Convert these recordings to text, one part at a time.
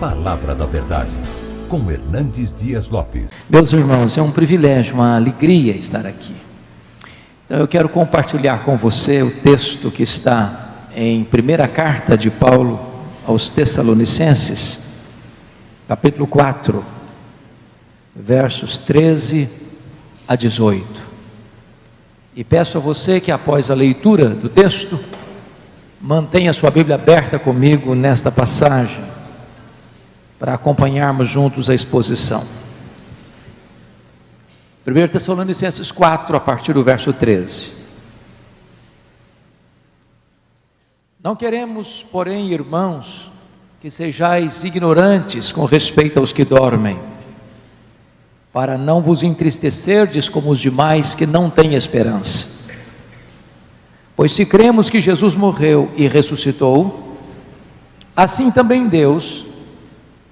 Palavra da Verdade, com Hernandes Dias Lopes. Meus irmãos, é um privilégio, uma alegria estar aqui. Então eu quero compartilhar com você o texto que está em primeira carta de Paulo aos Tessalonicenses, capítulo 4, versos 13 a 18. E peço a você que após a leitura do texto, mantenha sua Bíblia aberta comigo nesta passagem, para acompanharmos juntos a exposição. 1 Tessalonicenses 4, a partir do verso 13. Não queremos, porém, irmãos, que sejais ignorantes com respeito aos que dormem, para não vos entristecerdes como os demais que não têm esperança. Pois se cremos que Jesus morreu e ressuscitou, assim também Deus,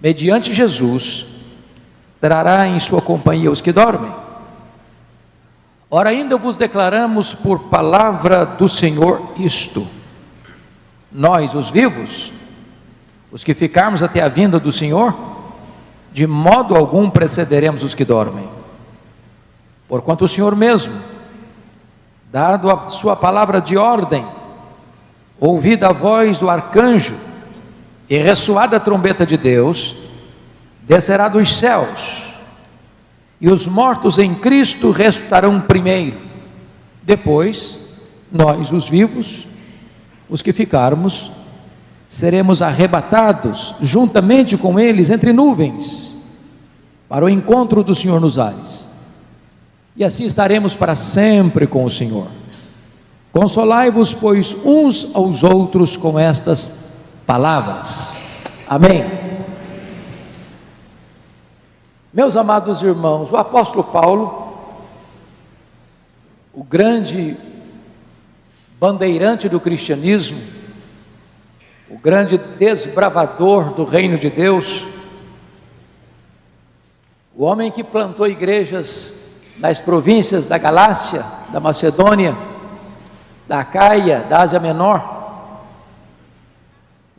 mediante Jesus, trará em sua companhia os que dormem. Ora, ainda vos declaramos por palavra do Senhor isto: nós, os vivos, os que ficarmos até a vinda do Senhor, de modo algum precederemos os que dormem. Porquanto o Senhor mesmo, dado a sua palavra de ordem, ouvida a voz do arcanjo e ressoada a trombeta de Deus, descerá dos céus, e os mortos em Cristo ressuscitarão primeiro. Depois, nós, os vivos, os que ficarmos, seremos arrebatados juntamente com eles entre nuvens, para o encontro do Senhor nos ares, e assim estaremos para sempre com o Senhor. Consolai-vos, pois, uns aos outros com estas palavras. Amém. Meus amados irmãos, o apóstolo Paulo, o grande bandeirante do cristianismo, o grande desbravador do reino de Deus, o homem que plantou igrejas nas províncias da Galácia, da Macedônia, da Acaia, da Ásia Menor,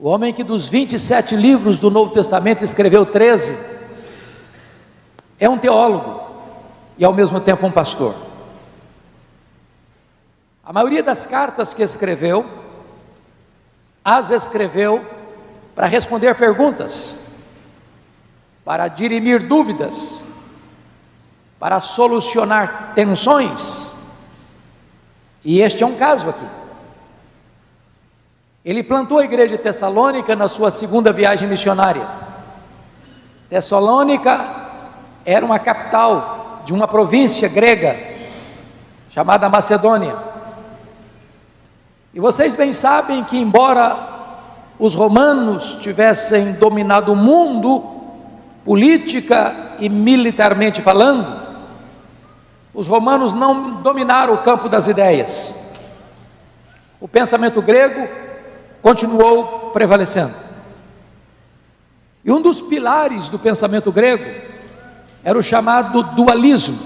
o homem que dos 27 livros do Novo Testamento escreveu 13, é um teólogo e ao mesmo tempo um pastor. A maioria das cartas que escreveu, as escreveu para responder perguntas, para dirimir dúvidas, para solucionar tensões, e este é um caso aqui. Ele plantou a igreja de Tessalônica na sua segunda viagem missionária. Tessalônica era uma capital de uma província grega, chamada Macedônia. E vocês bem sabem que, embora os romanos tivessem dominado o mundo, política e militarmente falando, os romanos não dominaram o campo das ideias. O pensamento grego continuou prevalecendo. E um dos pilares do pensamento grego era o chamado dualismo.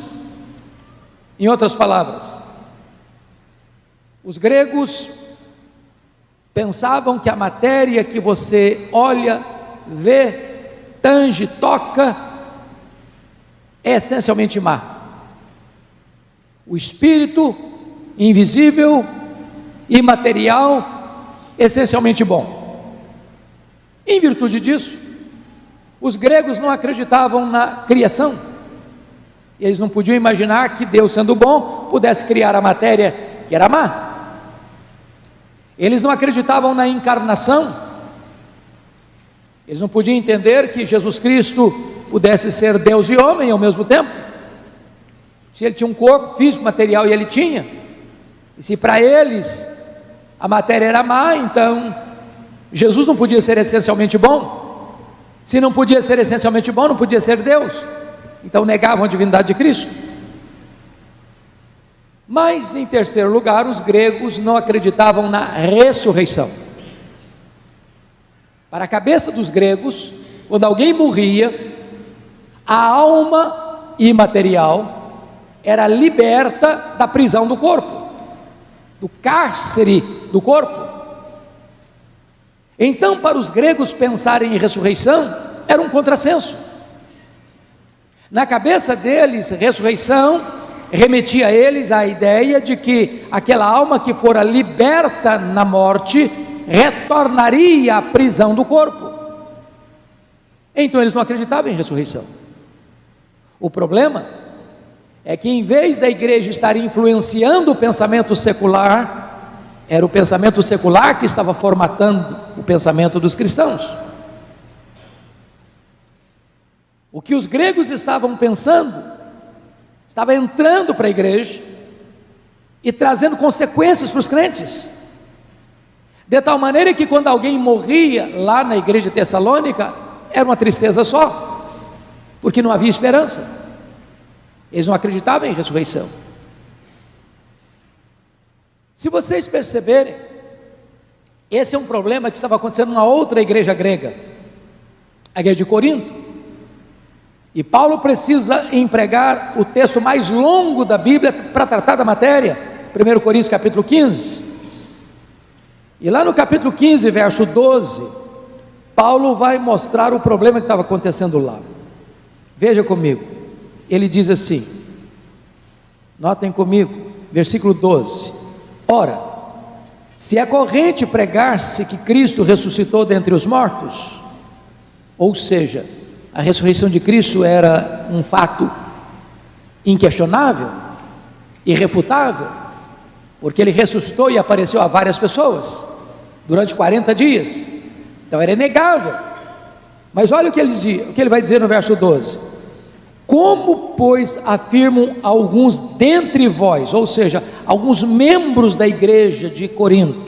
Em outras palavras, os gregos pensavam que a matéria que você olha, vê, tange, toca, é essencialmente má. O espírito, invisível, imaterial, essencialmente bom. Em virtude disso, os gregos não acreditavam na criação. Eles não podiam imaginar que Deus, sendo bom, pudesse criar a matéria que era má. Eles não acreditavam na encarnação. Eles não podiam entender que Jesus Cristo pudesse ser Deus e homem ao mesmo tempo. Se ele tinha um corpo físico, material, e ele tinha, e se para eles a matéria era má, então Jesus não podia ser essencialmente bom. Se não podia ser essencialmente bom, não podia ser Deus. Então negavam a divindade de Cristo. Mas, em terceiro lugar, os gregos não acreditavam na ressurreição. Para a cabeça dos gregos, quando alguém morria, a alma imaterial era liberta da prisão do corpo, do cárcere do corpo. Então, para os gregos pensarem em ressurreição, era um contrassenso. Na cabeça deles, ressurreição remetia a eles a ideia de que aquela alma que fora liberta na morte retornaria à prisão do corpo. Então eles não acreditavam em ressurreição. O problema é que, em vez da igreja estar influenciando o pensamento secular, era o pensamento secular que estava formatando o pensamento dos cristãos. O que os gregos estavam pensando estava entrando para a igreja e trazendo consequências para os crentes, de tal maneira que, quando alguém morria lá na igreja de Tessalônica, era uma tristeza só, porque não havia esperança. Eles não acreditavam em ressurreição. Se vocês perceberem, esse é um problema que estava acontecendo numa outra igreja grega, a igreja de Corinto. E Paulo precisa empregar o texto mais longo da Bíblia para tratar da matéria, 1 Coríntios capítulo 15. E lá no capítulo 15, verso 12, Paulo vai mostrar o problema que estava acontecendo lá. Veja comigo, ele diz assim, notem comigo, versículo 12: ora, se é corrente pregar-se que Cristo ressuscitou dentre os mortos, ou seja, a ressurreição de Cristo era um fato inquestionável, irrefutável, porque ele ressuscitou e apareceu a várias pessoas durante 40 dias, então era inegável. Mas olha o que ele vai dizer no verso 12: como, pois, afirmam alguns dentre vós, ou seja, alguns membros da igreja de Corinto,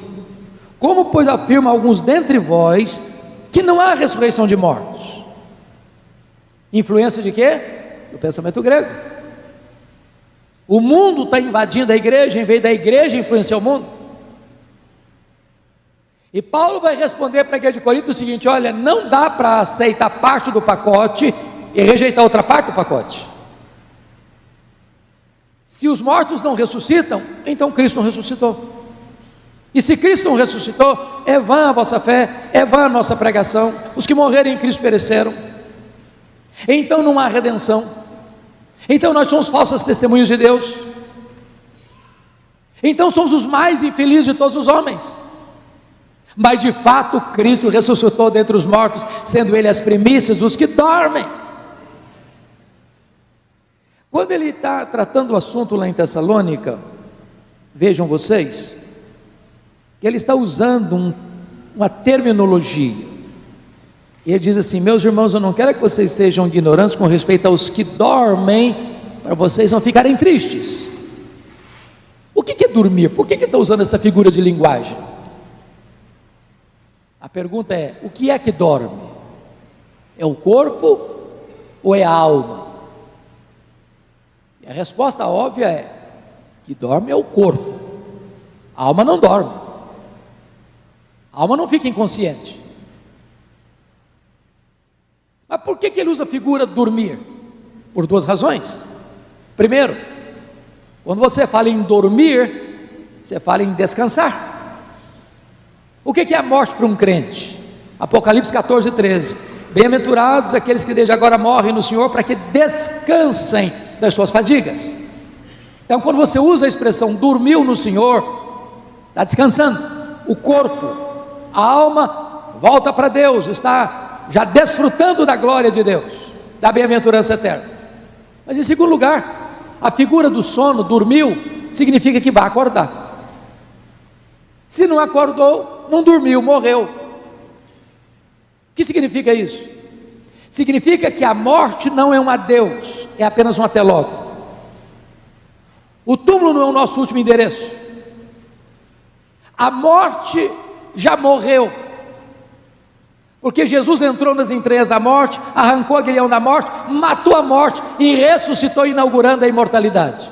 como, pois, afirmam alguns dentre vós que não há ressurreição de mortos? Influência de quê? Do pensamento grego. O mundo está invadindo a igreja, em vez da igreja influenciar o mundo. E Paulo vai responder para a igreja de Corinto o seguinte: olha, não dá para aceitar parte do pacote e rejeitar outra parte do pacote. Se os mortos não ressuscitam, então Cristo não ressuscitou. E se Cristo não ressuscitou, é vã a vossa fé, é vã a nossa pregação. Os que morreram em Cristo pereceram. Então não há redenção. Então nós somos falsas testemunhas de Deus. Então somos os mais infelizes de todos os homens. Mas de fato Cristo ressuscitou dentre os mortos, sendo Ele as primícias dos que dormem. Quando ele está tratando o assunto lá em Tessalônica, vejam vocês, que ele está usando uma terminologia. Ele diz assim: meus irmãos, eu não quero que vocês sejam ignorantes com respeito aos que dormem, para vocês não ficarem tristes. O que é dormir? Por que ele está usando essa figura de linguagem? A pergunta é: o que é que dorme? É o corpo ou é a alma? E a resposta óbvia é que dorme é o corpo, a alma não dorme, a alma não fica inconsciente. Mas por que ele usa a figura dormir? Por duas razões. Primeiro, quando você fala em dormir, você fala em descansar. O que é a morte para um crente? Apocalipse 14, 13: bem-aventurados aqueles que desde agora morrem no Senhor, para que descansem das suas fadigas. Então, quando você usa a expressão dormiu no Senhor, está descansando. O corpo, a alma volta para Deus, está já desfrutando da glória de Deus, da bem-aventurança eterna. Mas em segundo lugar, a figura do sono, dormiu, significa que vai acordar. Se não acordou, não dormiu, morreu. O que significa isso? Significa que a morte não é um adeus, é apenas um até logo. O túmulo não é o nosso último endereço. A morte já morreu, porque Jesus entrou nas entranhas da morte, arrancou o aguilhão da morte, matou a morte e ressuscitou, inaugurando a imortalidade.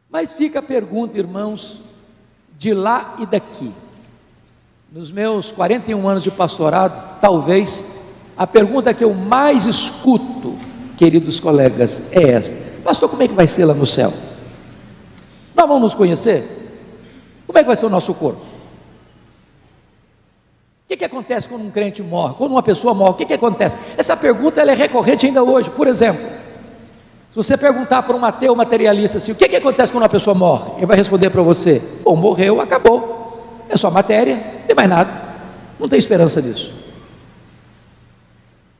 Mas fica a pergunta, irmãos, de lá e daqui. Nos meus 41 anos de pastorado, talvez a pergunta que eu mais escuto, queridos colegas, é esta: pastor, como é que vai ser lá no céu? Nós vamos nos conhecer? Como é que vai ser o nosso corpo? O que que acontece quando um crente morre? Quando uma pessoa morre, o que acontece? Essa pergunta ela é recorrente ainda hoje. Por exemplo, se você perguntar para um ateu materialista assim, o que acontece quando uma pessoa morre? Ele vai responder para você: bom, morreu, acabou, é só matéria, não tem mais nada, não tem esperança nisso.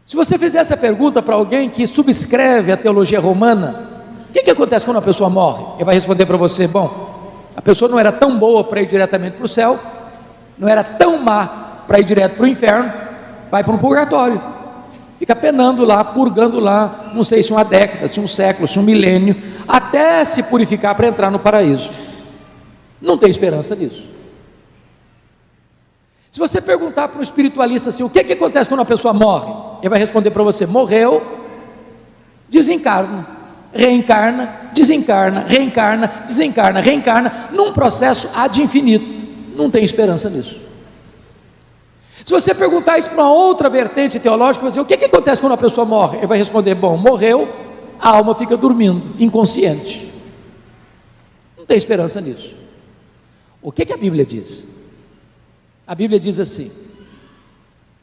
Se você fizer essa pergunta para alguém que subscreve a teologia romana, o que acontece quando uma pessoa morre? Ele vai responder para você: bom, a pessoa não era tão boa para ir diretamente para o céu, não era tão má para ir direto para o inferno, vai para um purgatório, fica penando lá, purgando lá, não sei se uma década, se um século, se um milênio, até se purificar para entrar no paraíso. Não tem esperança nisso. Se você perguntar para um espiritualista assim, o que acontece quando uma pessoa morre? Ele vai responder para você: morreu, desencarna, reencarna, desencarna, reencarna, desencarna, reencarna, num processo ad infinito. Não tem esperança nisso. Se você perguntar isso para uma outra vertente teológica, você vai dizer: o que acontece quando a pessoa morre? Ele vai responder: bom, morreu, a alma fica dormindo, inconsciente. Não tem esperança nisso. O que a Bíblia diz? A Bíblia diz assim,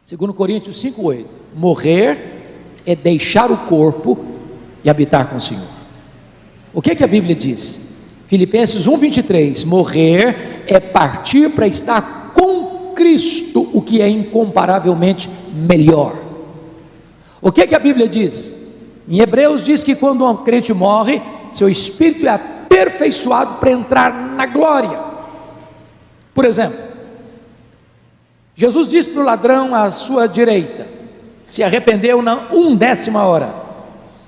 2 Coríntios 5,8: morrer é deixar o corpo e habitar com o Senhor. O que a Bíblia diz? Filipenses 1,23: morrer é partir para estar com Cristo, o que é incomparavelmente melhor. O que a Bíblia diz? Em Hebreus diz que quando um crente morre, seu espírito é aperfeiçoado para entrar na glória. Por exemplo, Jesus disse para o ladrão à sua direita: se arrependeu na 1/10 hora,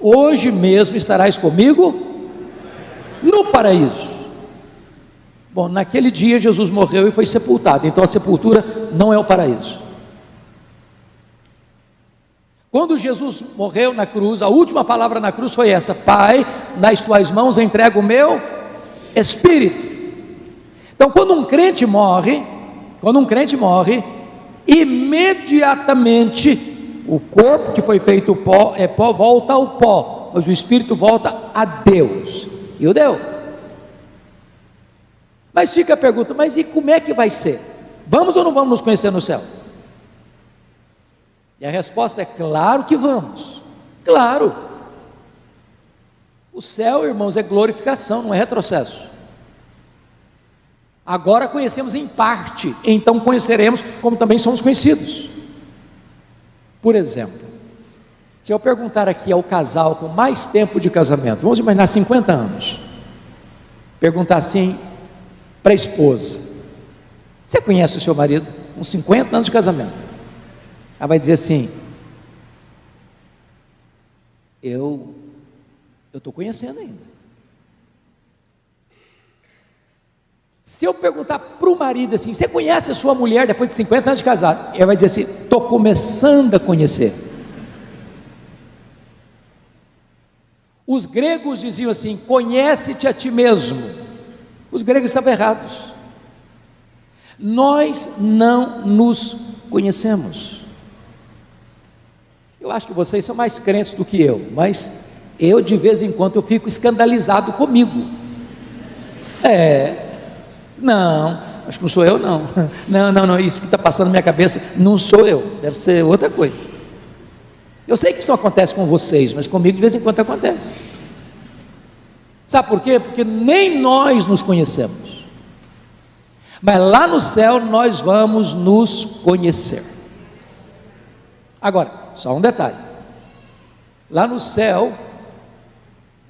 hoje mesmo estarás comigo no paraíso. Bom, naquele dia Jesus morreu e foi sepultado, então a sepultura não é o paraíso. Quando Jesus morreu na cruz, a última palavra na cruz foi essa: Pai, nas tuas mãos entrego o meu espírito. Então quando um crente morre, imediatamente o corpo que foi feito pó, volta ao pó, mas o espírito volta a Deus, e o deu. Mas fica a pergunta: mas e como é que vai ser? Vamos ou não vamos nos conhecer no céu? E a resposta é: claro que vamos, claro. O céu, irmãos, é glorificação, não é retrocesso. Agora conhecemos em parte, então conheceremos como também somos conhecidos. Por exemplo, se eu perguntar aqui ao casal com mais tempo de casamento, vamos imaginar 50 anos, perguntar assim para a esposa: você conhece o seu marido com 50 anos de casamento? Ela vai dizer assim: eu estou conhecendo ainda. Se eu perguntar para o marido assim: você conhece a sua mulher depois de 50 anos de casado? Ele vai dizer assim: estou começando a conhecer. Os gregos diziam assim: conhece-te a ti mesmo. Os gregos estavam errados. Nós não nos conhecemos. Eu acho que vocês são mais crentes do que eu, mas eu de vez em quando eu fico escandalizado comigo. Não, acho que não sou eu não. Não, isso que está passando na minha cabeça não sou eu, deve ser outra coisa. Eu sei que isso não acontece com vocês, mas comigo de vez em quando acontece. Sabe por quê? Porque nem nós nos conhecemos, mas lá no céu nós vamos nos conhecer. Agora, só um detalhe: lá no céu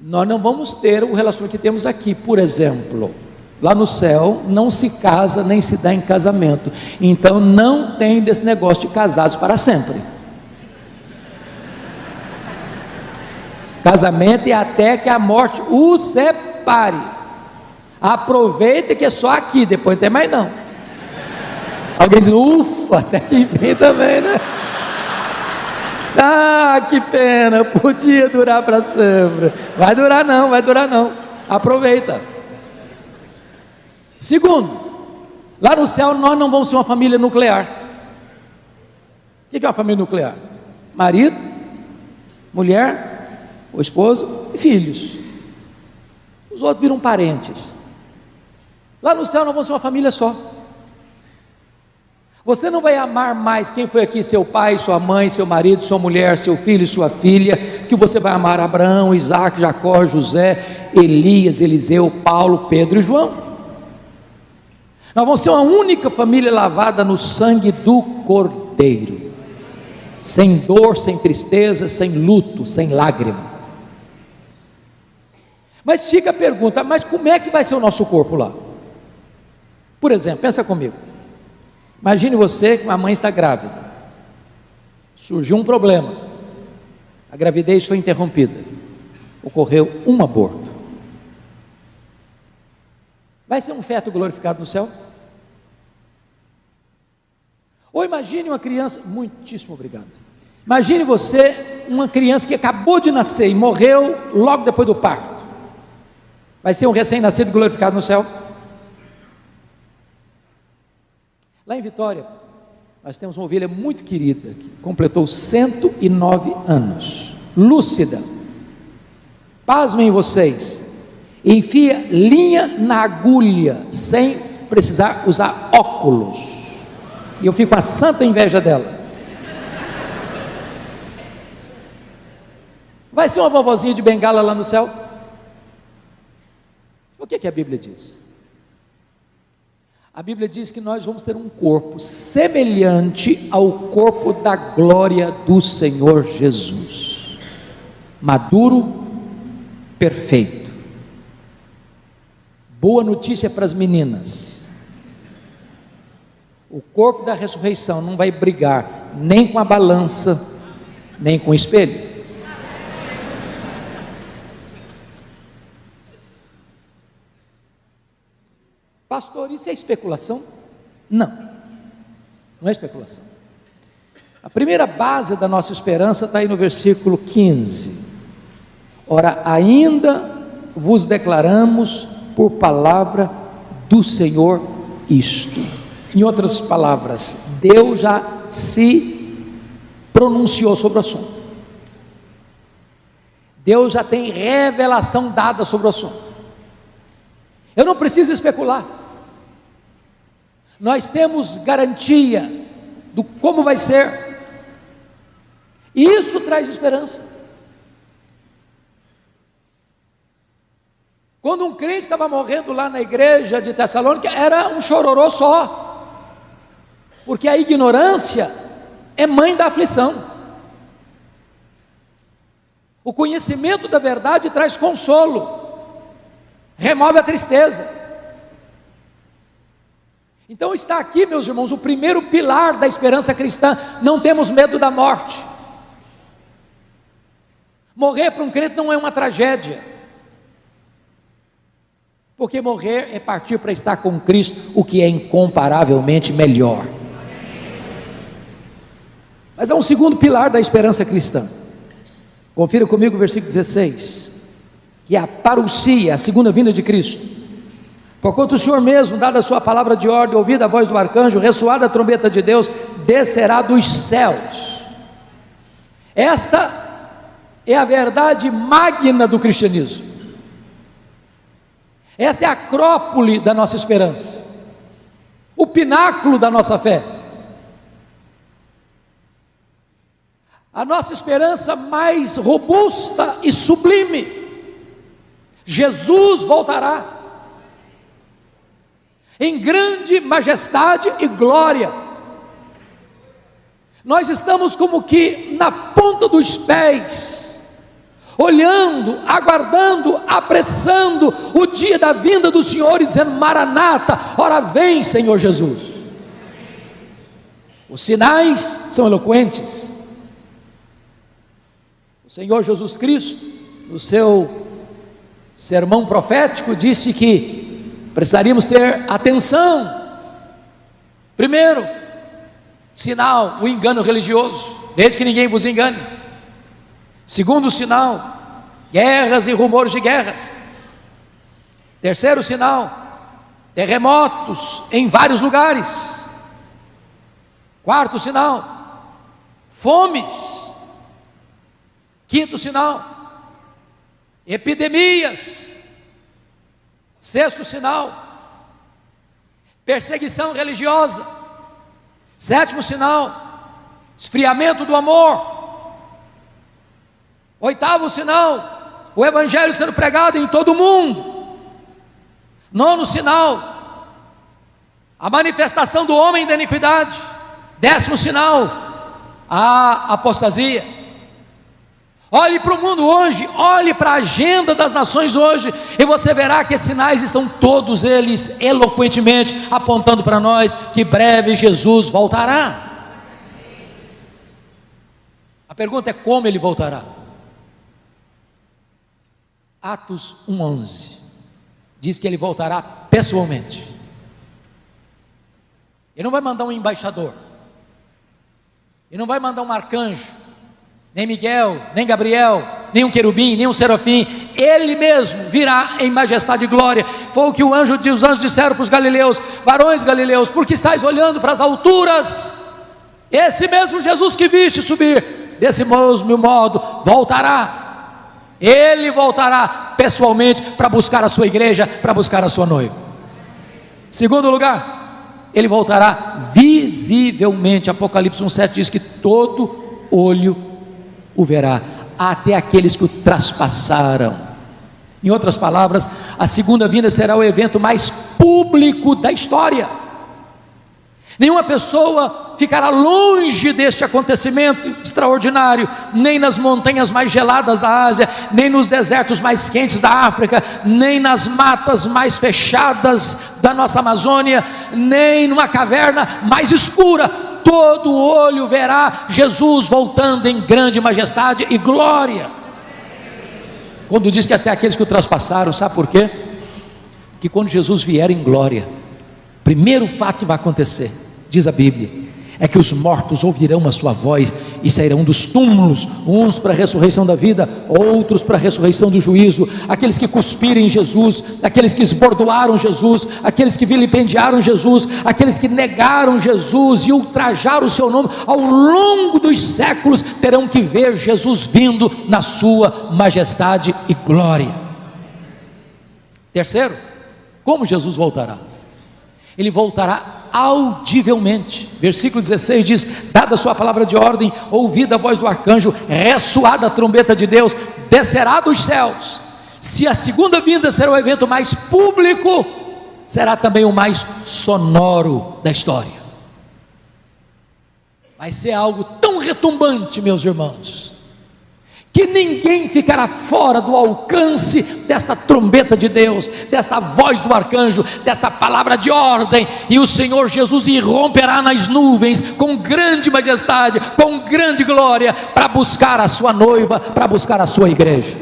nós não vamos ter o relacionamento que temos aqui. Por exemplo, lá no céu não se casa nem se dá em casamento, então não tem desse negócio de casados para sempre. Casamento é até que a morte os separe. Aproveita que é só aqui, depois não tem mais não. Alguém diz: ufa, até que vem também, né? Ah, que pena, podia durar para sempre. Vai durar não, aproveita. Segundo, lá no céu nós não vamos ser uma família nuclear. O que é uma família nuclear? Marido, mulher, o esposo e filhos. Os outros viram parentes. Lá no céu nós vamos ser uma família só. Você não vai amar mais quem foi aqui, seu pai, sua mãe, seu marido, sua mulher, seu filho e sua filha, que você vai amar Abraão, Isaac, Jacó, José, Elias, Eliseu, Paulo, Pedro e João. Nós vamos ser uma única família lavada no sangue do Cordeiro, sem dor, sem tristeza, sem luto, sem lágrima. Mas fica a pergunta, mas como é que vai ser o nosso corpo lá? Por exemplo, pensa comigo. Imagine você que uma mãe está grávida, surgiu um problema, a gravidez foi interrompida, ocorreu um aborto. Vai ser um feto glorificado no céu? Ou imagine uma criança, muitíssimo obrigado. Imagine você, uma criança que acabou de nascer e morreu logo depois do parto. Vai ser um recém-nascido glorificado no céu? Lá em Vitória, nós temos uma ovelha muito querida, que completou 109 anos, lúcida. Pasmem vocês, enfia linha na agulha, sem precisar usar óculos, e eu fico com a santa inveja dela. Vai ser uma vovozinha de bengala lá no céu? O que a Bíblia diz? A Bíblia diz que nós vamos ter um corpo semelhante ao corpo da glória do Senhor Jesus, maduro, perfeito. Boa notícia para as meninas: o corpo da ressurreição não vai brigar nem com a balança, nem com o espelho. Pastor, isso é especulação? Não, não é especulação. A primeira base da nossa esperança está aí no versículo 15. Ora, ainda vos declaramos por palavra do Senhor isto. Em outras palavras, Deus já se pronunciou sobre o assunto. Deus já tem revelação dada sobre o assunto. Eu não preciso especular. Nós temos garantia do como vai ser, e isso traz esperança. Quando um crente estava morrendo lá na igreja de Tessalônica, era um chororô só, porque a ignorância é mãe da aflição. O conhecimento da verdade traz consolo, remove a tristeza. Então está aqui, meus irmãos, o primeiro pilar da esperança cristã: não temos medo da morte. Morrer para um crente não é uma tragédia, porque morrer é partir para estar com Cristo, o que é incomparavelmente melhor. Mas há um segundo pilar da esperança cristã. Confira comigo o versículo 16, que é a parousia, a segunda vinda de Cristo. Porquanto o Senhor mesmo, dada a sua palavra de ordem, ouvida a voz do arcanjo, ressoada a trombeta de Deus, descerá dos céus. Esta é a verdade magna do cristianismo. Esta é a acrópole da nossa esperança, o pináculo da nossa fé, a nossa esperança mais robusta e sublime. Jesus voltará em grande majestade e glória. Nós estamos como que na ponta dos pés, olhando, aguardando, apressando o dia da vinda do Senhor, dizendo: Maranata, ora vem, Senhor Jesus. Os sinais são eloquentes. O Senhor Jesus Cristo, no seu sermão profético, disse que precisaríamos ter atenção. Primeiro sinal, o engano religioso, desde que ninguém vos engane. Segundo sinal, guerras e rumores de guerras. Terceiro sinal, terremotos em vários lugares. Quarto sinal, fomes. Quinto sinal, epidemias. Sexto sinal, perseguição religiosa. 7º sinal, esfriamento do amor. 8º sinal, o evangelho sendo pregado em todo o mundo. 9º sinal, a manifestação do homem da iniquidade. 10º sinal, a apostasia. Olhe para o mundo hoje, olhe para a agenda das nações hoje, e você verá que esses sinais estão todos eles eloquentemente apontando para nós que breve Jesus voltará. A pergunta é como ele voltará. Atos 1:11 diz que ele voltará pessoalmente. Ele não vai mandar um embaixador, ele não vai mandar um arcanjo, nem Miguel, nem Gabriel, nem um querubim, nem um serafim. Ele mesmo virá em majestade e glória. Foi o que os anjos disseram para os galileus: varões galileus, porque estáis olhando para as alturas? Esse mesmo Jesus que viste subir, desse mesmo modo voltará. Ele voltará pessoalmente para buscar a sua igreja, para buscar a sua noiva. Segundo lugar, ele voltará visivelmente. Apocalipse 1:7 diz que todo olho o verá, até aqueles que o traspassaram. Em outras palavras, a segunda vinda será o evento mais público da história. Nenhuma pessoa ficará longe deste acontecimento extraordinário, nem nas montanhas mais geladas da Ásia, nem nos desertos mais quentes da África, nem nas matas mais fechadas da nossa Amazônia, nem numa caverna mais escura. Todo olho verá Jesus voltando em grande majestade e glória. Quando diz que até aqueles que o traspassaram, sabe por quê? Que quando Jesus vier em glória, primeiro fato que vai acontecer, diz a Bíblia, é que os mortos ouvirão a sua voz e sairão dos túmulos, uns para a ressurreição da vida, outros para a ressurreição do juízo. Aqueles que cuspirem Jesus, aqueles que esbordoaram Jesus, aqueles que vilipendiaram Jesus, aqueles que negaram Jesus e ultrajaram o seu nome ao longo dos séculos, terão que ver Jesus vindo na sua majestade e glória. Terceiro, como Jesus voltará? Ele voltará audivelmente. Versículo 16 diz: dada a sua palavra de ordem, ouvida a voz do arcanjo, ressoada a trombeta de Deus, descerá dos céus. Se a segunda vinda será o evento mais público, será também o mais sonoro da história. Vai ser algo tão retumbante, meus irmãos, que ninguém ficará fora do alcance desta trombeta de Deus, desta voz do arcanjo, desta palavra de ordem. E o Senhor Jesus irromperá nas nuvens com grande majestade, com grande glória, para buscar a sua noiva, para buscar a sua igreja.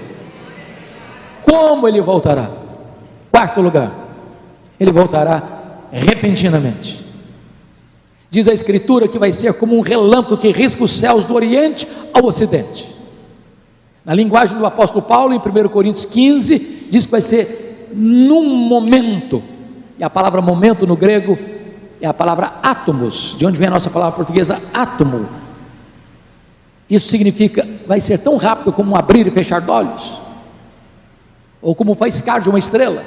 Como ele voltará? Quarto lugar, ele voltará repentinamente. Diz a Escritura que vai ser como um relâmpago que risca os céus do oriente ao ocidente. Na linguagem do apóstolo Paulo, em 1 Coríntios 15, diz que vai ser num momento, e a palavra momento no grego é a palavra átomos, de onde vem a nossa palavra portuguesa átomo. Isso significa, vai ser tão rápido como um abrir e fechar de olhos, ou como o faiscar de uma estrela,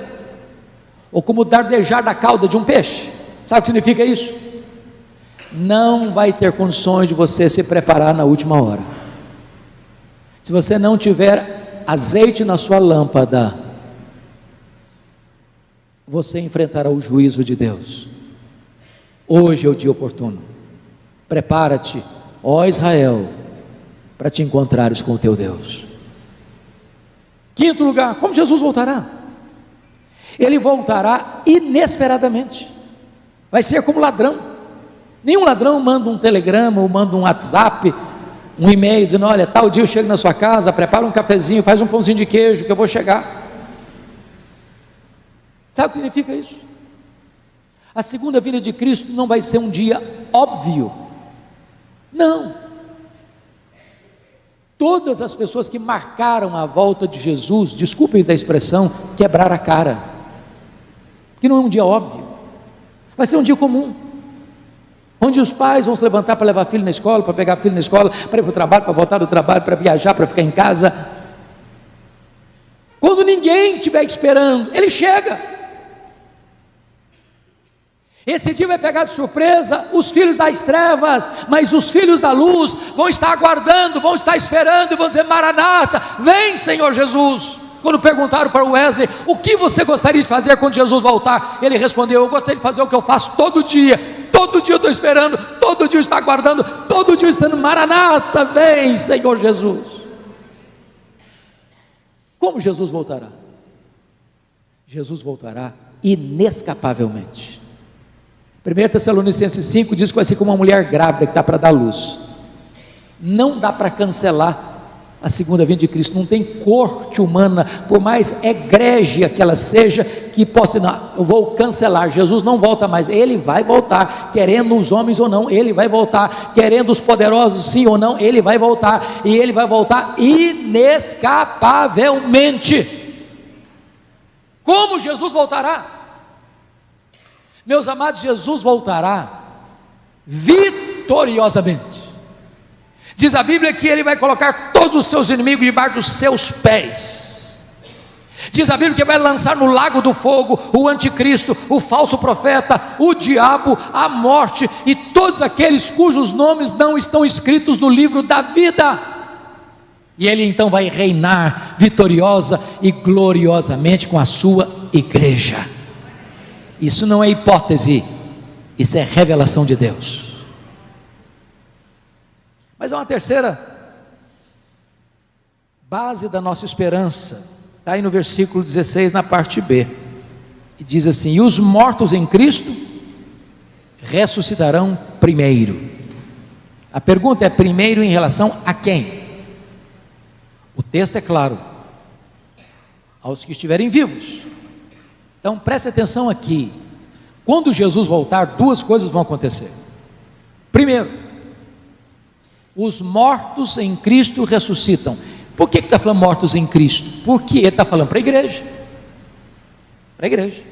ou como o dardejar da cauda de um peixe. Sabe o que significa isso? Não vai ter condições de você se preparar na última hora. Se você não tiver azeite na sua lâmpada, você enfrentará o juízo de Deus. Hoje é o dia oportuno. Prepara-te, ó Israel, para te encontrares com o teu Deus. Quinto lugar, como Jesus voltará? Ele voltará inesperadamente. Vai ser como ladrão. Nenhum ladrão manda um telegrama ou manda um WhatsApp, um e-mail dizendo: olha, tal dia eu chego na sua casa, prepara um cafezinho, faz um pãozinho de queijo que eu vou chegar. Sabe o que significa isso? A segunda vinda de Cristo não vai ser um dia óbvio. Não. Todas as pessoas que marcaram a volta de Jesus, desculpem da expressão, quebraram a cara, porque não é um dia óbvio. Vai ser um dia comum, onde os pais vão se levantar para levar filho na escola, para pegar filho na escola, para ir para o trabalho, para voltar do trabalho, para viajar, para ficar em casa. Quando ninguém estiver esperando, ele chega. Esse dia vai pegar de surpresa os filhos das trevas, mas os filhos da luz vão estar aguardando, vão estar esperando e vão dizer: Maranata, vem Senhor Jesus. Quando perguntaram para o Wesley: o que você gostaria de fazer quando Jesus voltar? Ele respondeu: eu gostaria de fazer o que eu faço todo dia eu estou esperando, todo dia eu estou aguardando, todo dia eu estou dizendo: Maranata, vem Senhor Jesus. Como Jesus voltará? Jesus voltará inescapavelmente. 1 Tessalonicenses 5 diz que vai ser como uma mulher grávida que está para dar luz. Não dá para cancelar a segunda vinda de Cristo. Não tem corte humana, por mais egrégia que ela seja, que possa, não, eu vou cancelar. Jesus não volta mais. Ele vai voltar, querendo os homens ou não, ele vai voltar, querendo os poderosos sim ou não, ele vai voltar, e ele vai voltar inescapavelmente. Como Jesus voltará? Meus amados, Jesus voltará vitoriosamente. Diz a Bíblia que ele vai colocar todos os seus inimigos debaixo dos seus pés. Diz a Bíblia que vai lançar no lago do fogo o anticristo, o falso profeta, o diabo, a morte e todos aqueles cujos nomes não estão escritos no livro da vida. E ele então vai reinar vitoriosa e gloriosamente com a sua igreja. Isso não é hipótese, isso é revelação de Deus. Mas há uma terceira base da nossa esperança, está aí no versículo 16, na parte B, e diz assim: e os mortos em Cristo ressuscitarão primeiro. A pergunta é: primeiro em relação a quem? O texto é claro: aos que estiverem vivos. Então preste atenção aqui. Quando Jesus voltar, duas coisas vão acontecer. Primeiro, os mortos em Cristo ressuscitam. Por que está falando mortos em Cristo? Porque ele está falando para a igreja. Para a igreja.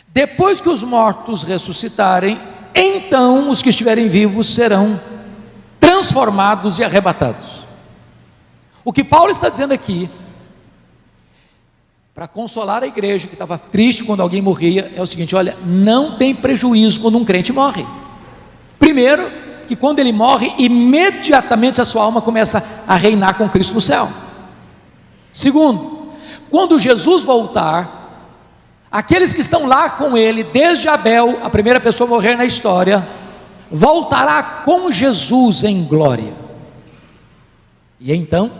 Depois que os mortos ressuscitarem, então os que estiverem vivos serão transformados e arrebatados. O que Paulo está dizendo aqui, para consolar a igreja que estava triste quando alguém morria, é o seguinte: olha, não tem prejuízo quando um crente morre. Primeiro, que quando ele morre, imediatamente a sua alma começa a reinar com Cristo no céu. Segundo, quando Jesus voltar, aqueles que estão lá com ele, desde Abel, a primeira pessoa a morrer na história, voltará com Jesus em glória. E então,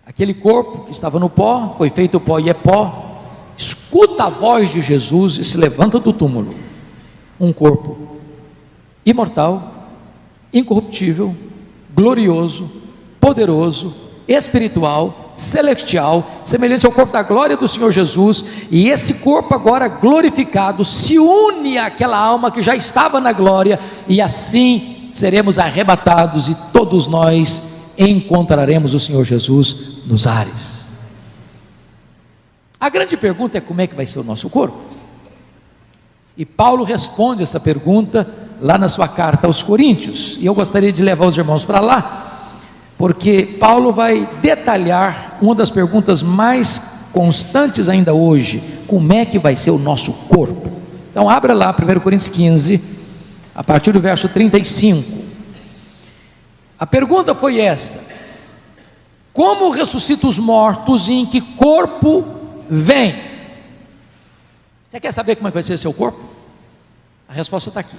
aquele corpo que estava no pó, foi feito pó e é pó, escuta a voz de Jesus e se levanta do túmulo. Um corpo imortal, incorruptível, glorioso, poderoso, espiritual, celestial, semelhante ao corpo da glória do Senhor Jesus. E esse corpo agora glorificado se une àquela alma que já estava na glória, e assim seremos arrebatados e todos nós encontraremos o Senhor Jesus nos ares. A grande pergunta é: como é que vai ser o nosso corpo? E Paulo responde essa pergunta lá na sua carta aos Coríntios, e eu gostaria de levar os irmãos para lá, porque Paulo vai detalhar uma das perguntas mais constantes ainda hoje: como é que vai ser o nosso corpo? Então abra lá 1 Coríntios 15, a partir do verso 35. A pergunta foi esta: como ressuscita os mortos e em que corpo vem? Você quer saber como é que vai ser seu corpo? A resposta está aqui.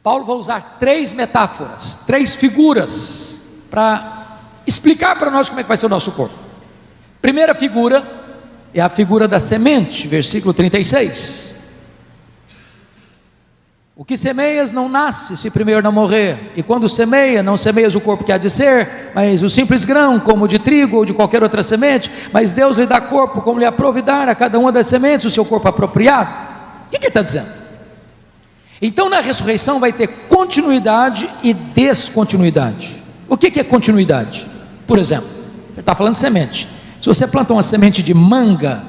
Paulo vai usar três metáforas, três figuras, para explicar para nós como é que vai ser o nosso corpo. Primeira figura é a figura da semente, versículo 36. O que semeias não nasce se primeiro não morrer, e quando semeia, não semeias o corpo que há de ser, mas o simples grão, como de trigo ou de qualquer outra semente, mas Deus lhe dá corpo como lhe aprovidar a cada uma das sementes o seu corpo apropriado. O que ele está dizendo? Então na ressurreição vai ter continuidade e descontinuidade. O que é continuidade? Por exemplo, ele está falando de semente. Se você planta uma semente de manga,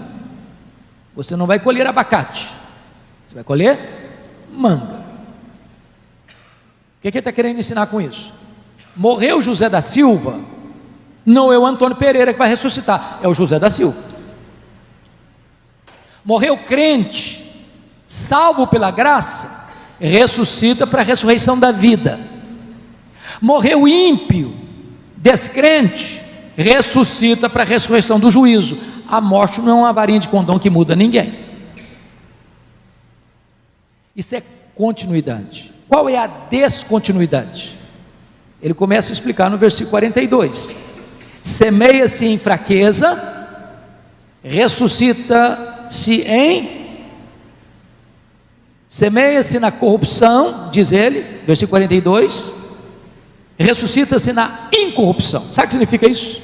você não vai colher abacate, você vai colher manga. O que ele está querendo ensinar com isso? Morreu José da Silva, não é o Antônio Pereira que vai ressuscitar, é o José da Silva. Morreu crente, salvo pela graça, ressuscita para a ressurreição da vida. Morreu ímpio, descrente, ressuscita para a ressurreição do juízo. A morte não é uma varinha de condão que muda ninguém. Isso é continuidade. Qual é a descontinuidade? Ele começa a explicar no versículo 42. Semeia-se em fraqueza, ressuscita-se semeia-se na corrupção, diz ele, versículo 42, ressuscita-se na incorrupção. Sabe o que significa isso?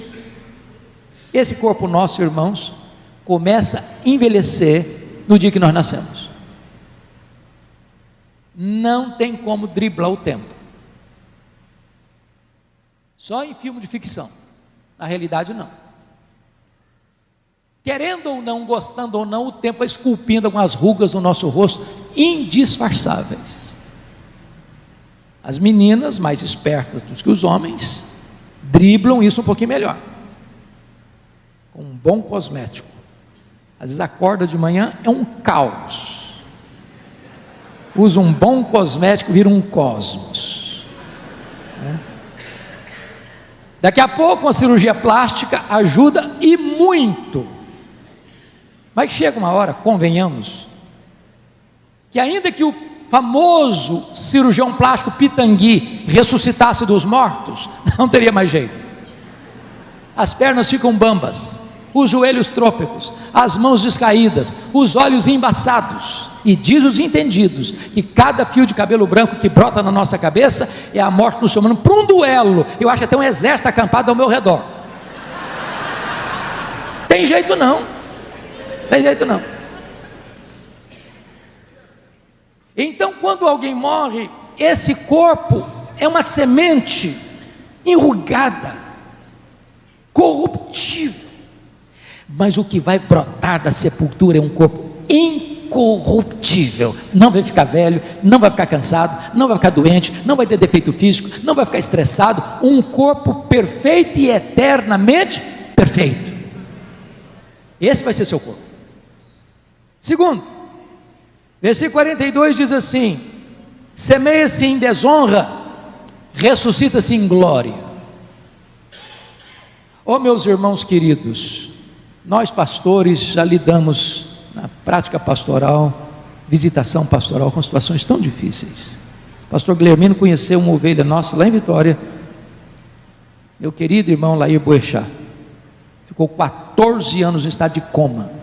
Esse corpo nosso, irmãos, começa a envelhecer no dia que nós nascemos. Não tem como driblar o tempo. Só em filme de ficção. Na realidade, não. Querendo ou não, gostando ou não, o tempo vai esculpindo algumas rugas no nosso rosto, indisfarçáveis. As meninas, mais espertas do que os homens, driblam isso um pouquinho melhor. Com um bom cosmético. Às vezes acorda de manhã, é um caos. Usa um bom cosmético, vira um cosmos. Daqui a pouco uma cirurgia plástica ajuda e muito. Mas chega uma hora, convenhamos, que ainda que o famoso cirurgião plástico Pitangui ressuscitasse dos mortos, não teria mais jeito. As pernas ficam bambas, os joelhos trôpegos, as mãos descaídas, os olhos embaçados. E diz os entendidos que cada fio de cabelo branco que brota na nossa cabeça é a morte nos chamando para um duelo. Eu acho até um exército acampado ao meu redor. Tem jeito não. Tem jeito não. Então, quando alguém morre, esse corpo é uma semente enrugada, corruptível. Mas o que vai brotar da sepultura é um corpo incorruptível. Não vai ficar velho, não vai ficar cansado, não vai ficar doente, não vai ter defeito físico, não vai ficar estressado. Um corpo perfeito e eternamente perfeito. Esse vai ser seu corpo. Segundo, versículo 42 diz assim: semeia-se em desonra, ressuscita-se em glória. Oh, meus irmãos queridos, nós pastores já lidamos na prática pastoral, visitação pastoral, com situações tão difíceis. O pastor Guilhermino conheceu uma ovelha nossa lá em Vitória, meu querido irmão Lair Boechat, ficou 14 anos em estado de coma.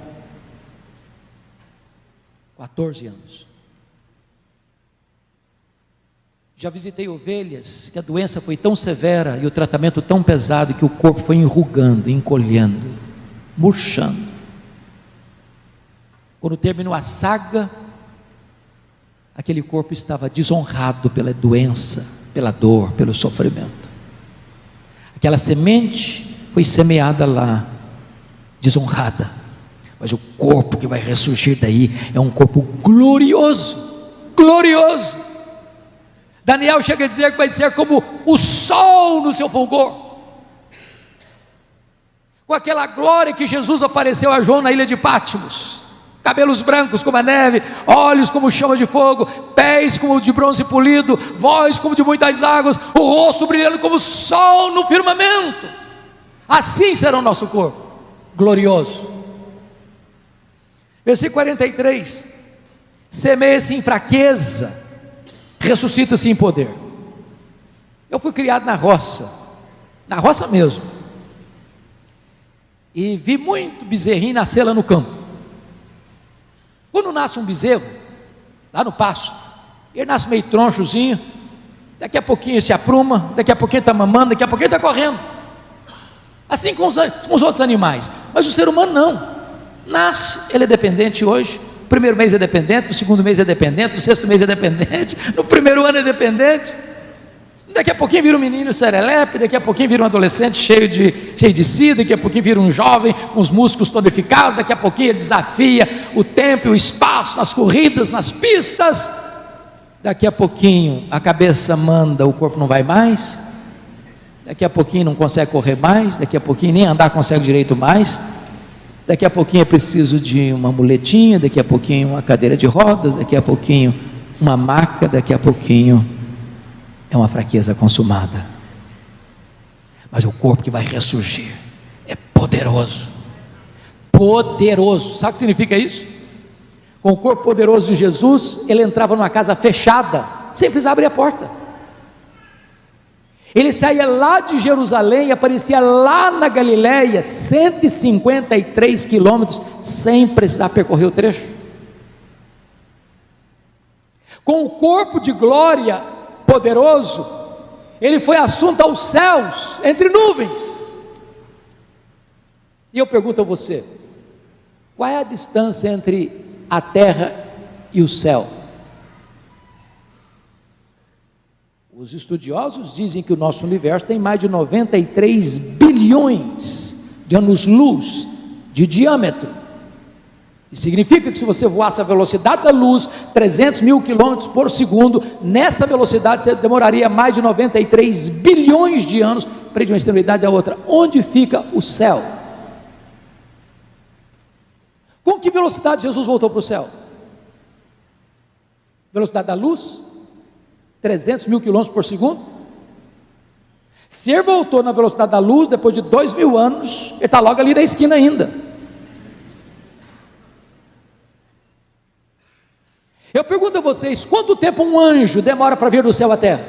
14 anos. Já visitei ovelhas que a doença foi tão severa e o tratamento tão pesado que o corpo foi enrugando, encolhendo, murchando. Quando terminou a saga, aquele corpo estava desonrado pela doença, pela dor, pelo sofrimento. Aquela semente foi semeada lá, desonrada. Mas o corpo que vai ressurgir daí é um corpo glorioso, glorioso. Daniel chega a dizer que vai ser como o sol no seu fulgor, com aquela glória que Jesus apareceu a João na ilha de Patmos, cabelos brancos como a neve, olhos como chama de fogo, pés como de bronze polido, voz como de muitas águas, o rosto brilhando como o sol no firmamento. Assim será o nosso corpo, glorioso. Versículo 43, semeia-se em fraqueza, ressuscita-se em poder. Eu fui criado na roça mesmo, e vi muito bezerrinho nascer lá no campo. Quando nasce um bezerro, lá no pasto, ele nasce meio tronchozinho, daqui a pouquinho ele se apruma, daqui a pouquinho ele está mamando, daqui a pouquinho ele está correndo, assim com os outros animais. Mas o ser humano não. Nasce, ele é dependente hoje, no primeiro mês é dependente, no segundo mês é dependente, no sexto mês é dependente, no primeiro ano é dependente, daqui a pouquinho vira um menino serelepe, daqui a pouquinho vira um adolescente cheio de si, daqui a pouquinho vira um jovem com os músculos tonificados, daqui a pouquinho ele desafia o tempo e o espaço, nas corridas, nas pistas, daqui a pouquinho a cabeça manda, o corpo não vai mais, daqui a pouquinho não consegue correr mais, daqui a pouquinho nem andar consegue direito mais. Daqui a pouquinho é preciso de uma muletinha, daqui a pouquinho uma cadeira de rodas, daqui a pouquinho uma maca, daqui a pouquinho é uma fraqueza consumada. Mas o corpo que vai ressurgir é poderoso. Poderoso. Sabe o que significa isso? Com o corpo poderoso de Jesus, ele entrava numa casa fechada, sem precisar abrir a porta. Ele saía lá de Jerusalém e aparecia lá na Galiléia, 153 quilômetros, sem precisar percorrer o trecho. Com o corpo de glória poderoso, ele foi assunto aos céus, entre nuvens. E eu pergunto a você, qual é a distância entre a terra e o céu? Os estudiosos dizem que o nosso universo tem mais de 93 bilhões de anos-luz de diâmetro. Isso significa que se você voasse a velocidade da luz, 300 mil quilômetros por segundo, nessa velocidade você demoraria mais de 93 bilhões de anos para ir de uma extremidade à outra. Onde fica o céu? Com que velocidade Jesus voltou para o céu? Velocidade da luz? 300 mil quilômetros por segundo? Se ele voltou na velocidade da luz, depois de 2000 anos, ele está logo ali na esquina ainda. Eu pergunto a vocês, quanto tempo um anjo demora para vir do céu à terra?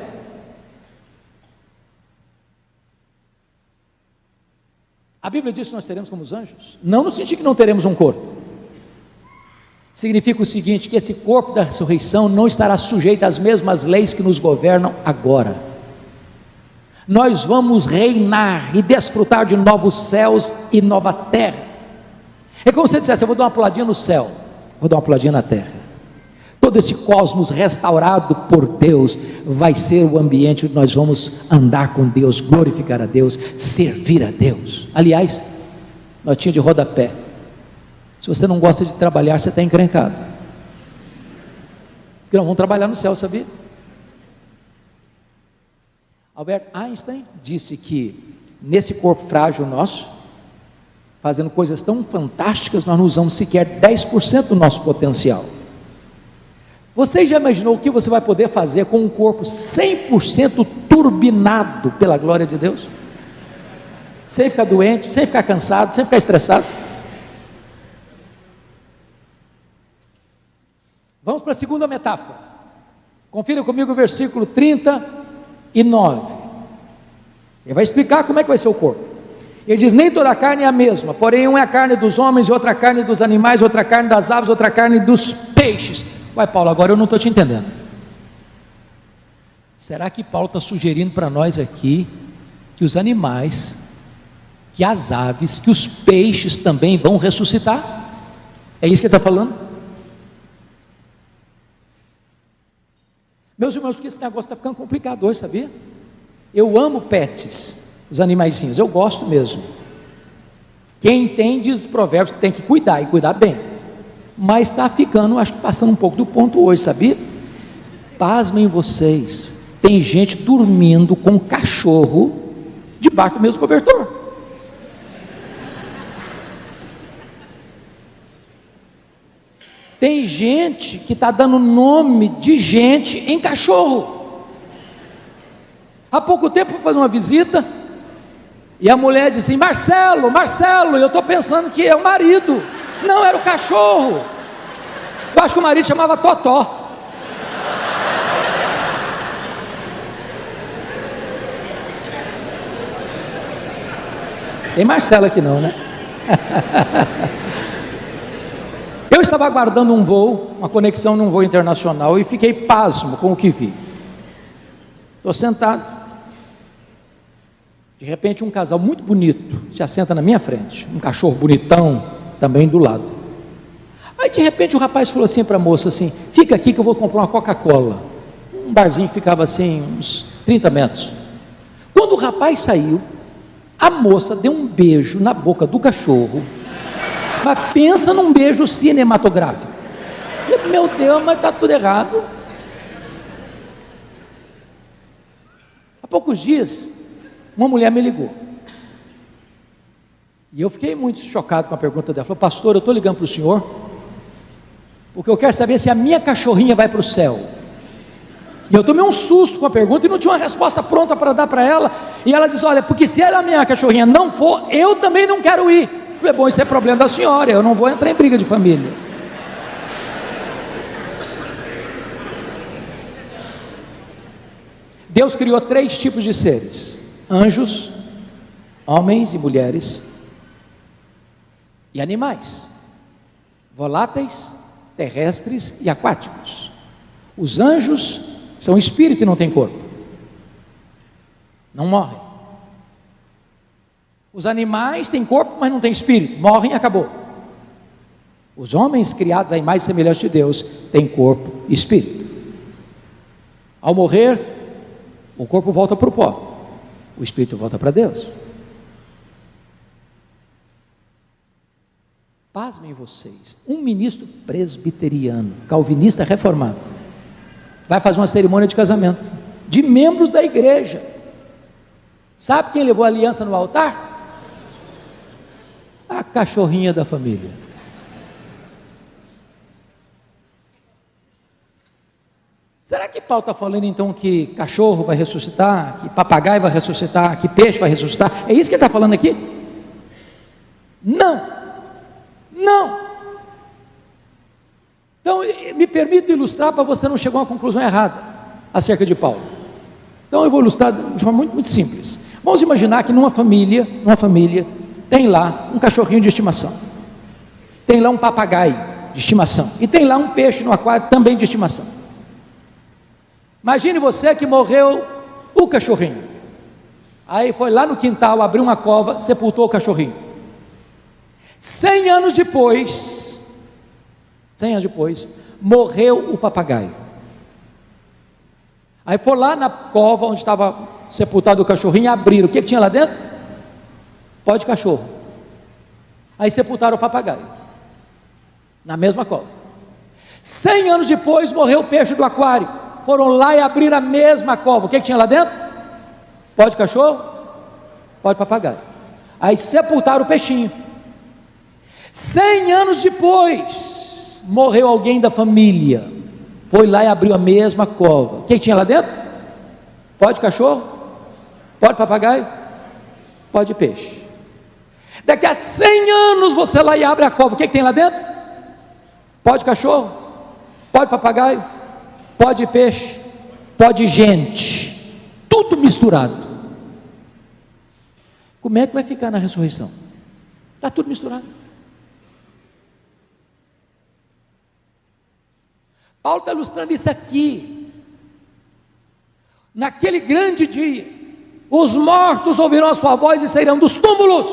A Bíblia diz que nós teremos como os anjos? Não no sentido que não teremos um corpo. Significa o seguinte, que esse corpo da ressurreição não estará sujeito às mesmas leis que nos governam agora. Nós vamos reinar e desfrutar de novos céus e nova terra. É como se você dissesse, eu vou dar uma puladinha no céu, vou dar uma puladinha na terra. Todo esse cosmos restaurado por Deus vai ser o ambiente onde nós vamos andar com Deus, glorificar a Deus, servir a Deus. Aliás, notinha de rodapé, se você não gosta de trabalhar, você está encrencado, porque não vão trabalhar no céu, sabia? Albert Einstein disse que nesse corpo frágil nosso, fazendo coisas tão fantásticas, nós não usamos sequer 10% do nosso potencial. Você já imaginou o que você vai poder fazer com um corpo 100% turbinado pela glória de Deus? Sem ficar doente, sem ficar cansado, sem ficar estressado. Vamos para a segunda metáfora. Confira comigo o versículo 39. Ele vai explicar como é que vai ser o corpo. Ele diz, nem toda a carne é a mesma, porém uma é a carne dos homens, outra a carne dos animais, outra a carne das aves, outra a carne dos peixes. Ué, Paulo, agora eu não estou te entendendo. Será que Paulo está sugerindo para nós aqui que os animais, que as aves, que os peixes também vão ressuscitar? É isso que ele está falando? Meus irmãos, porque esse negócio está ficando complicado hoje, sabia? Eu amo pets, os animaizinhos, eu gosto mesmo. Quem entende os provérbios que tem que cuidar, e cuidar bem. Mas está ficando, acho que passando um pouco do ponto hoje, sabia? Pasmem vocês, tem gente dormindo com cachorro debaixo do mesmo cobertor. Tem gente que está dando nome de gente em cachorro. Há pouco tempo fui fazer uma visita e a mulher disse assim, Marcelo, e eu estou pensando que é o marido. Não, era o cachorro. Eu acho que o marido chamava Totó. Tem Marcelo aqui não, né? Eu estava aguardando um voo, uma conexão num voo internacional, e fiquei pasmo com o que vi. Estou sentado, de repente um casal muito bonito se assenta na minha frente, um cachorro bonitão também do lado. Aí de repente o rapaz falou assim para a moça assim, fica aqui que eu vou comprar uma Coca-Cola. Um barzinho que ficava assim uns 30 metros. Quando o rapaz saiu, a moça deu um beijo na boca do cachorro. Mas pensa num beijo cinematográfico. Eu falei, meu Deus, mas está tudo errado. Há poucos dias uma mulher me ligou E eu fiquei muito chocado com a pergunta dela. Falei: pastor, eu estou ligando para o senhor, porque eu quero saber se a minha cachorrinha vai para o céu. E eu tomei um susto com a pergunta e não tinha uma resposta pronta para dar para ela. E ela disse: olha, porque se a minha cachorrinha não for, eu também não quero ir. Eu falei: bom, isso é problema da senhora, eu não vou entrar em briga de família. Deus criou 3 tipos de seres: anjos, homens e mulheres, e animais, voláteis, terrestres e aquáticos. Os anjos são espírito e não têm corpo, não morrem. Os animais têm corpo, mas não têm espírito, morrem e acabou. Os homens criados à imagem e semelhança de Deus têm corpo e espírito. Ao morrer, o corpo volta para o pó, o espírito volta para Deus. Pasmem vocês, um ministro presbiteriano, calvinista reformado, vai fazer uma cerimônia de casamento de membros da igreja. Sabe quem levou a aliança no altar? A cachorrinha da família. Será que Paulo está falando então que cachorro vai ressuscitar, que papagaio vai ressuscitar, que peixe vai ressuscitar? É isso que ele está falando aqui? Não. Então, me permito ilustrar para você não chegar a uma conclusão errada acerca de Paulo. Então, eu vou ilustrar de forma muito, muito simples. Vamos imaginar que numa família tem lá um cachorrinho de estimação, tem lá um papagaio de estimação, e tem lá um peixe no aquário também de estimação. Imagine você que morreu o cachorrinho, aí foi lá no quintal, abriu uma cova, sepultou o cachorrinho. 100 anos depois, morreu o papagaio. Aí foi lá na cova onde estava sepultado o cachorrinho, abriram, o que tinha lá dentro? Pó de cachorro. Aí sepultaram o papagaio na mesma cova. 100 anos depois morreu o peixe do aquário, foram lá e abriram a mesma cova, o que tinha lá dentro? Pó de cachorro, pó de papagaio. Aí sepultaram o peixinho. 100 anos depois morreu alguém da família, foi lá e abriu a mesma cova, o que tinha lá dentro? Pó de cachorro, pó de papagaio, pó de peixe. Daqui a 100 anos você lá e abre a cova, o que tem lá dentro? Pó de cachorro, pó de papagaio, pó de peixe, pó de gente, tudo misturado. Como é que vai ficar na ressurreição? Está tudo misturado. Paulo está ilustrando isso aqui. Naquele grande dia, os mortos ouvirão a sua voz e sairão dos túmulos.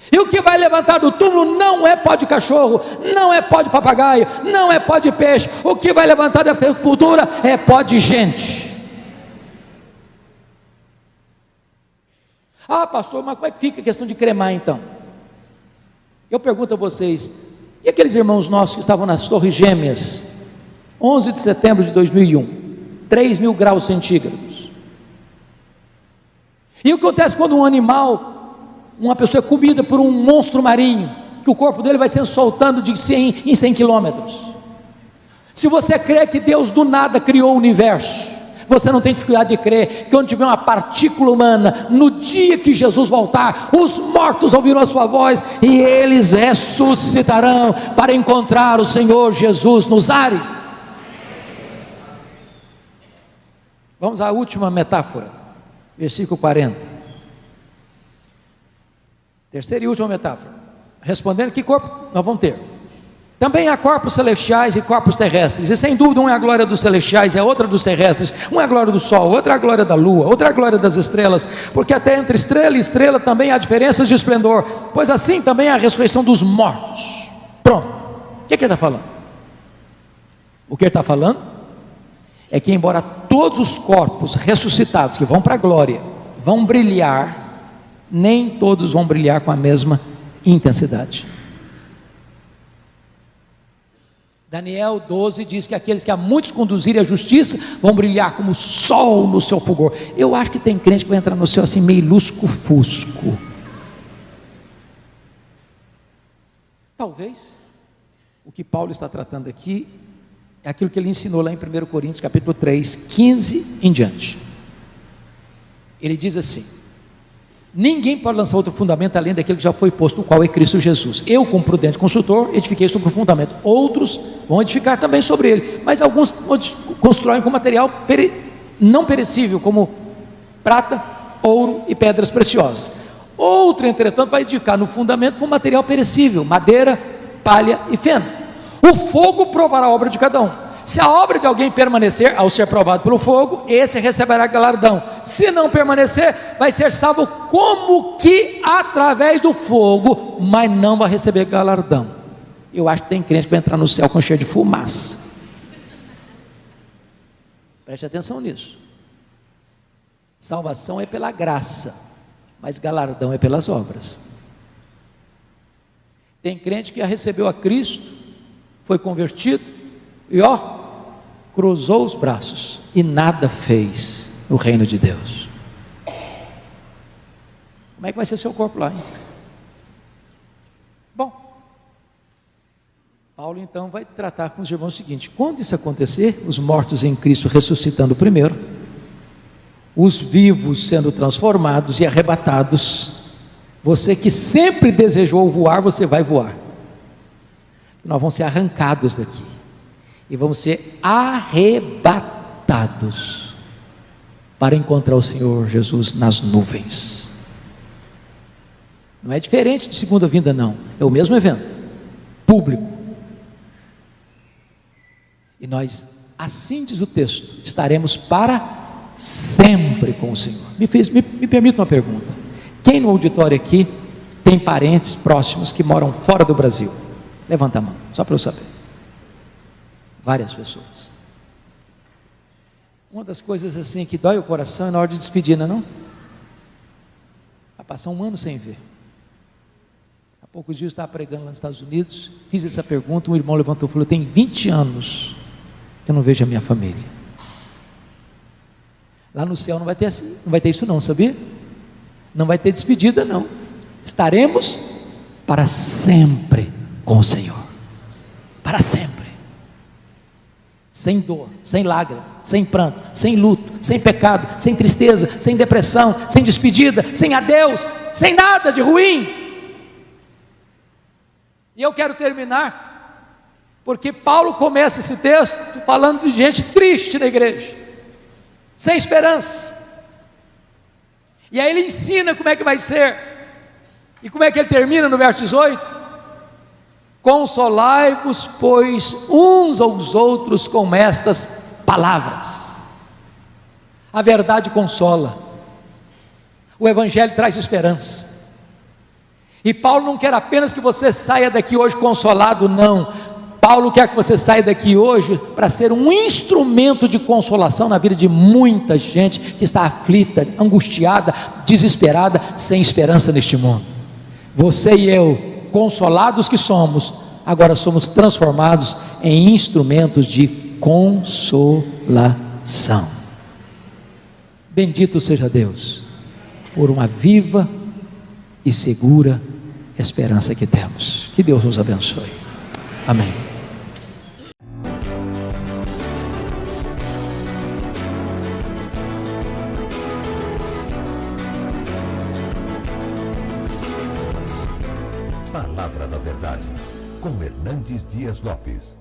E o que vai levantar do túmulo não é pó de cachorro, não é pó de papagaio, não é pó de peixe. O que vai levantar da sepultura é pó de gente. Ah, pastor, mas como é que fica a questão de cremar então? Eu pergunto a vocês, e aqueles irmãos nossos que estavam nas Torres Gêmeas, 11 de setembro de 2001, 3.000 graus centígrados. E o que acontece quando um animal, uma pessoa é comida por um monstro marinho, que o corpo dele vai sendo soltando de 100 em 100 quilômetros? Se você crê que Deus do nada criou o universo, você não tem dificuldade de crer que quando tiver uma partícula humana, no dia que Jesus voltar, os mortos ouvirão a sua voz e eles ressuscitarão para encontrar o Senhor Jesus nos ares. Vamos à última metáfora, versículo 40. Terceira e última metáfora. Respondendo, que corpo nós vamos ter? Também há corpos celestiais e corpos terrestres, e sem dúvida um é a glória dos celestiais, é outra dos terrestres, um é a glória do sol, outra é a glória da lua, outra é a glória das estrelas, porque até entre estrela e estrela também há diferenças de esplendor, pois assim também há a ressurreição dos mortos. Pronto, o que ele está falando? O que ele está falando é que embora todos os corpos ressuscitados que vão para a glória, vão brilhar, nem todos vão brilhar com a mesma intensidade. Daniel 12 diz que aqueles que a muitos conduzirem à justiça vão brilhar como o sol no seu fulgor. Eu acho que tem crente que vai entrar no céu assim meio lusco-fusco. Talvez o que Paulo está tratando aqui é aquilo que ele ensinou lá em 1 Coríntios capítulo 3, 15 em diante. Ele diz assim: ninguém pode lançar outro fundamento além daquele que já foi posto, o qual é Cristo Jesus. Eu, como prudente consultor, edifiquei sobre o fundamento. Outros vão edificar também sobre ele, mas alguns constroem com material não perecível, como prata, ouro e pedras preciosas. Outro, entretanto, vai edificar no fundamento com material perecível, madeira, palha e feno. O fogo provará a obra de cada um. Se a obra de alguém permanecer, ao ser provado pelo fogo, esse receberá galardão. Se não permanecer, vai ser salvo como que através do fogo, mas não vai receber galardão. Eu acho que tem crente que vai entrar no céu com cheio de fumaça. Preste atenção nisso. Salvação é pela graça, mas galardão é pelas obras. Tem crente que já recebeu a Cristo, foi convertido e cruzou os braços e nada fez no reino de Deus. Como é que vai ser seu corpo lá, hein? Bom, Paulo então vai tratar com os irmãos o seguinte: quando isso acontecer, os mortos em Cristo ressuscitando primeiro, os vivos sendo transformados e arrebatados, você que sempre desejou voar, você vai voar. Nós vamos ser arrancados daqui e vamos ser arrebatados para encontrar o Senhor Jesus nas nuvens. Não é diferente de segunda vinda, não, é o mesmo evento público. E nós, assim diz o texto, estaremos para sempre com o Senhor. Me permita uma pergunta: quem no auditório aqui tem parentes próximos que moram fora do Brasil? Levanta a mão, só para eu saber. Várias pessoas. Uma das coisas assim que dói o coração é na hora de despedir, não é não? Vai passar um ano sem ver. Há poucos dias eu estava pregando lá nos Estados Unidos, fiz essa pergunta, um irmão levantou e falou: tem 20 anos que eu não vejo a minha família. Lá no céu não vai ter assim, não vai ter isso não, sabia? Não vai ter despedida não. Estaremos para sempre com o Senhor. Para sempre. Sem dor, sem lágrima, sem pranto, sem luto, sem pecado, sem tristeza, sem depressão, sem despedida, sem adeus, sem nada de ruim. E eu quero terminar, porque Paulo começa esse texto falando de gente triste na igreja, sem esperança. E aí ele ensina como é que vai ser. E como é que ele termina no verso 18? Consolai-vos, pois, uns aos outros com estas palavras. A verdade consola, o Evangelho traz esperança. E Paulo não quer apenas que você saia daqui hoje consolado, não. Paulo quer que você saia daqui hoje para ser um instrumento de consolação na vida de muita gente que está aflita, angustiada, desesperada, sem esperança neste mundo. Você e eu, consolados que somos, agora somos transformados em instrumentos de consolação. Bendito seja Deus por uma viva e segura esperança que temos. Que Deus nos abençoe. Amém. Palavra da Verdade, com Hernandes Dias Lopes.